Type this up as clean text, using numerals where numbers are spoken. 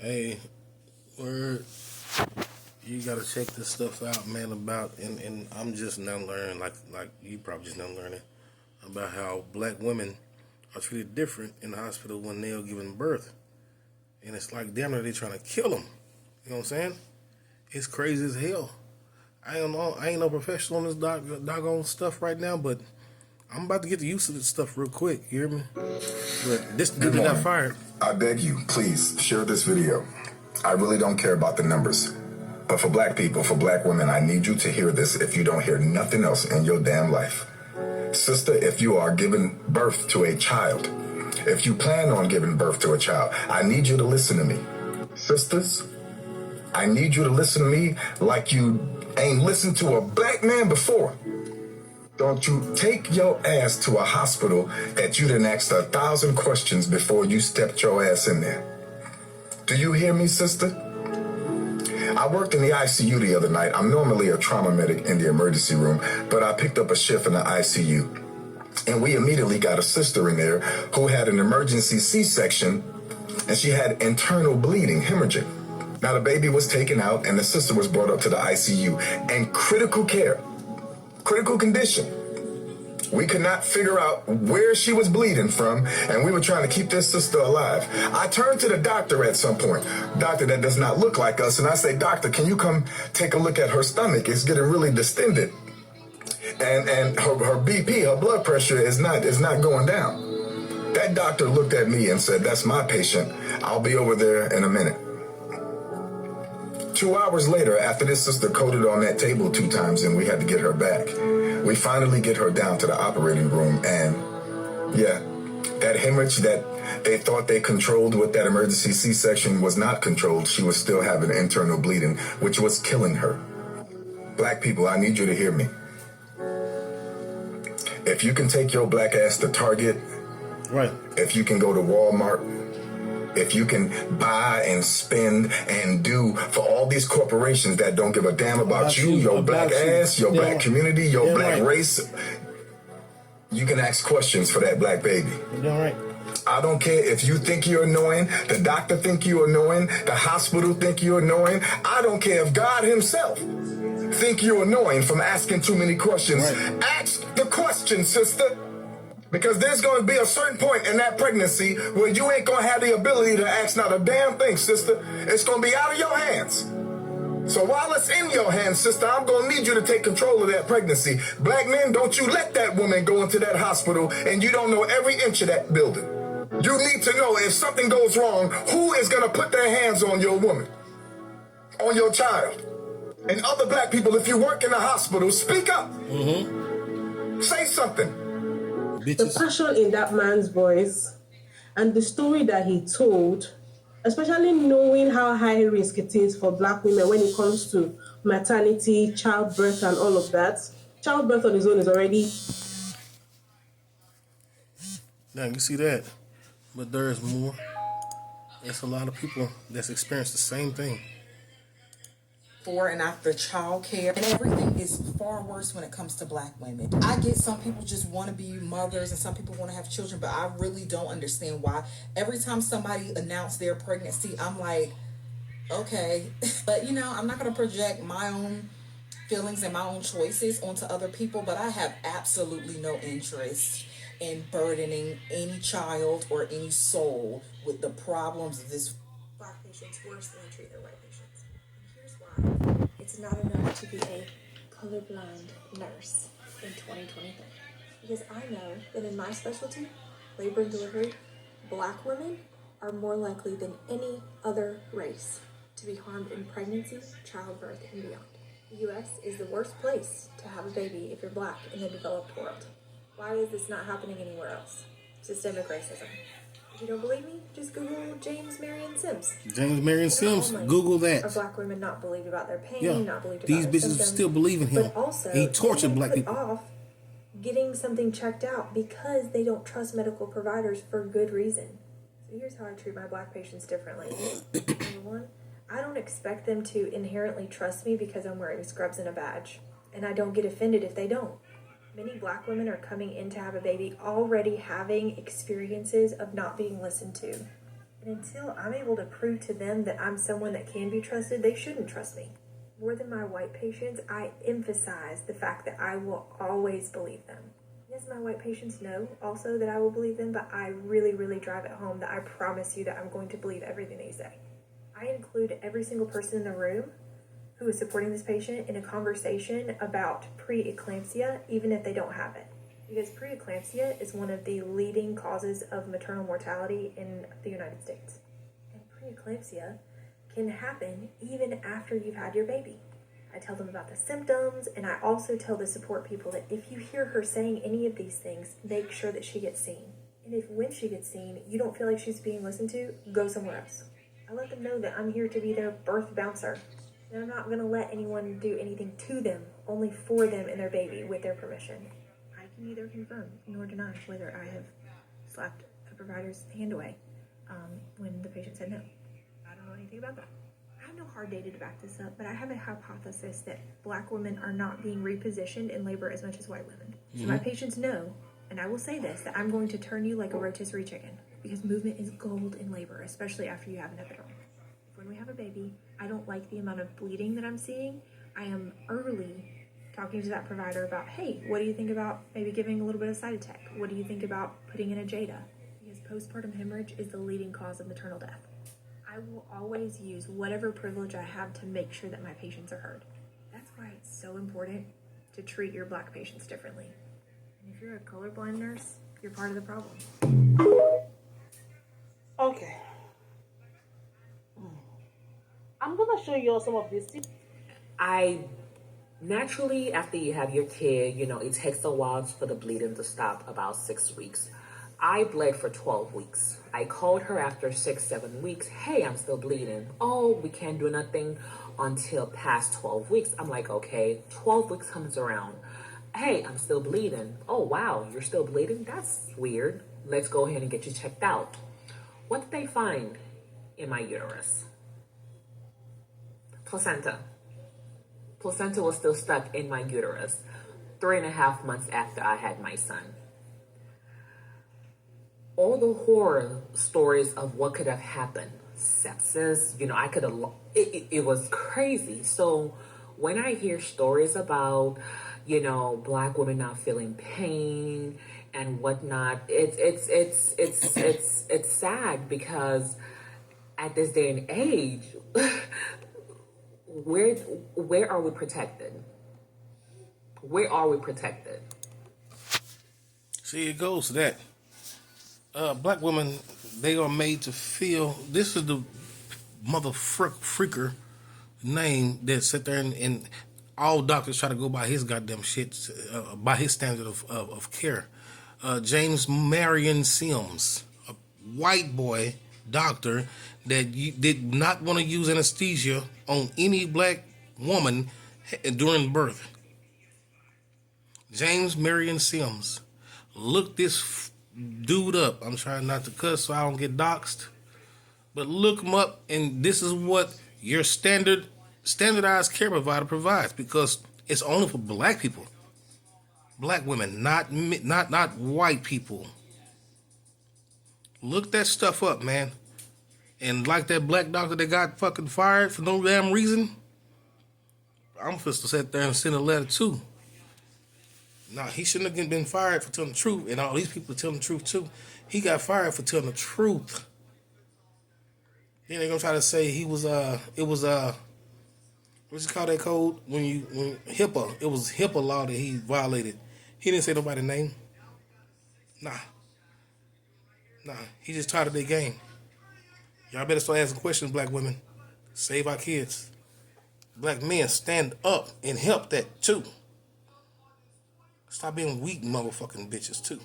Hey, word, you gotta check this stuff out, man. About and I'm just now learning, like you probably just now learning about how black women are treated different in the hospital when they're giving birth, and it's like damn near they trying to kill them. You know what I'm saying? It's crazy as hell. I don't know. I ain't no professional on this doggone stuff right now, but I'm about to get used to this stuff real quick. You hear me? But this dude Good that got morning. fired. I beg you, please share this video. I really don't care about the numbers. But for black people, for black women, I need you to hear this if you don't hear nothing else in your damn life. Sister, if you are giving birth to a child, if you plan on giving birth to a child, I need you to listen to me. Sisters, I need you to listen to me like you ain't listened to a black man before. Don't you take your ass to a hospital that you done asked 1,000 questions before you stepped your ass in there. Do you hear me, sister? I worked in the ICU the other night. I'm normally a trauma medic in the emergency room, but I picked up a shift in the ICU. And we immediately got a sister in there who had an emergency C-section, and she had internal bleeding, hemorrhaging. Now the baby was taken out and the sister was brought up to the ICU and critical care, critical condition. We could not figure out where she was bleeding from, and we were trying to keep this sister alive. I turned to the doctor at some point, doctor that does not look like us, and I say, doctor, can you come take a look at her stomach? It's getting really distended. And her BP, her blood pressure is not going down. That doctor looked at me and said, that's my patient. I'll be over there in a minute. 2 hours later, after this sister coded on that table 2 times and we had to get her back, we finally get her down to the operating room, and yeah, that hemorrhage that they thought they controlled with that emergency C-section was not controlled. She was still having internal bleeding, which was killing her. Black people, I need you to hear me. If you can take your black ass to Target, Right. if you can go to Walmart, if you can buy and spend and do for all these corporations that don't give a damn about you, your black ass, your black community, your black race, you can ask questions for that black baby. You're right. I don't care if you think you're annoying, the doctor think you're annoying, the hospital think you're annoying. I don't care if God himself think you're annoying from asking too many questions. Right. Ask the question, sister. Because there's going to be a certain point in that pregnancy where you ain't going to have the ability to ask not a damn thing, sister. It's going to be out of your hands. So while it's in your hands, sister, I'm going to need you to take control of that pregnancy. Black men, don't you let that woman go into that hospital and you don't know every inch of that building. You need to know if something goes wrong, who is going to put their hands on your woman, on your child. And other black people, if you work in a hospital, speak up. Say something. The passion in that man's voice and the story that he told, especially knowing how high risk it is for black women when it comes to maternity, childbirth, and all of that. Childbirth on its own is already... Now you see that, but there is more. There's a lot of people that's experienced the same thing. Before and after child care, and everything is far worse when it comes to black women. I get some people just want to be mothers and some people want to have children, but I really don't understand why. Every time somebody announced their pregnancy, I'm like, okay. But you know, I'm not going to project my own feelings and my own choices onto other people, but I have absolutely no interest in burdening any child or any soul with the problems of this. Black patients worse than they treat their white patients. And here's why. It's not enough to be a colorblind nurse in 2023. Because I know that in my specialty, labor and delivery, black women are more likely than any other race to be harmed in pregnancy, childbirth, and beyond. The US is the worst place to have a baby if you're black in the developed world. Why is this not happening anywhere else? Systemic racism. If you don't believe me, just Google James Marion Sims. James Marion Sims, Google that. Are black women not believed about their pain, Yeah, not believed about these their bitches symptoms, still believe in him. But also, he tortured black people. Off getting something checked out because they don't trust medical providers for good reason. So here's how I treat my black patients differently. Number one, I don't expect them to inherently trust me because I'm wearing scrubs and a badge. And I don't get offended if they don't. Many black women are coming in to have a baby already having experiences of not being listened to. And until I'm able to prove to them that I'm someone that can be trusted, they shouldn't trust me. More than my white patients, I emphasize the fact that I will always believe them. Yes, my white patients know also that I will believe them, but I really, really drive it home that I promise you that I'm going to believe everything they say. I include every single person in the room who is supporting this patient in a conversation about preeclampsia, even if they don't have it. Because preeclampsia is one of the leading causes of maternal mortality in the United States. And preeclampsia can happen even after you've had your baby. I tell them about the symptoms, and I also tell the support people that if you hear her saying any of these things, make sure that she gets seen. And if when she gets seen, you don't feel like she's being listened to, go somewhere else. I let them know that I'm here to be their birth bouncer. And I'm not going to let anyone do anything to them, only for them and their baby with their permission. I can neither confirm nor deny whether I have slapped a provider's hand away when the patient said no. I don't know anything about that. I have no hard data to back this up, but I have a hypothesis that black women are not being repositioned in labor as much as white women. So my patients know, and I will say this, that I'm going to turn you like a rotisserie chicken, because movement is gold in labor, especially after you have an epidural. When we have a baby, I don't like the amount of bleeding that I'm seeing. I am early talking to that provider about, hey, what do you think about maybe giving a little bit of Cytotec? What do you think about putting in a Jada? Because postpartum hemorrhage is the leading cause of maternal death. I will always use whatever privilege I have to make sure that my patients are heard. That's why it's so important to treat your black patients differently. And if you're a colorblind nurse, you're part of the problem. Okay. I'm gonna show you all some of these tips. I naturally, after you have your kid, it takes a while for the bleeding to stop, about 6 weeks. I bled for 12 weeks. I called her after 6, 7 weeks. Hey, I'm still bleeding. Oh, we can't do nothing until past 12 weeks. I'm like, okay, 12 weeks comes around. Hey, I'm still bleeding. Oh, wow, you're still bleeding? That's weird. Let's go ahead and get you checked out. What did they find in my uterus? Placenta. Placenta was still stuck in my uterus 3.5 months after I had my son. All the horror stories of what could have happened, sepsis, I could have, it was crazy. So when I hear stories about, black women not feeling pain and whatnot, it's sad, because at this day and age, where are we protected? Where are we protected? See, it goes to that. Black women, they are made to feel. This is the mother freaker name that sit there and all doctors try to go by his goddamn shit, by his standard of care. James Marion Sims, a white boy doctor that did not want to use anesthesia on any black woman during birth. James Marion Sims. Look this dude up. I'm trying not to cuss so I don't get doxxed. But look him up, and this is what your standardized care provider provides, because it's only for black people. Black women, not white people. Look that stuff up, man. And like that black doctor that got fucking fired for no damn reason, I'm supposed to sit there and send a letter too. Nah, he shouldn't have been fired for telling the truth, and all these people are telling the truth too. He got fired for telling the truth. Then they're gonna try to say it was what's it called, that code? When HIPAA, it was HIPAA law that he violated. He didn't say nobody's name. Nah, he just tired of their game. Y'all better start asking questions, black women. Save our kids. Black men, stand up and help that too. Stop being weak motherfucking bitches too.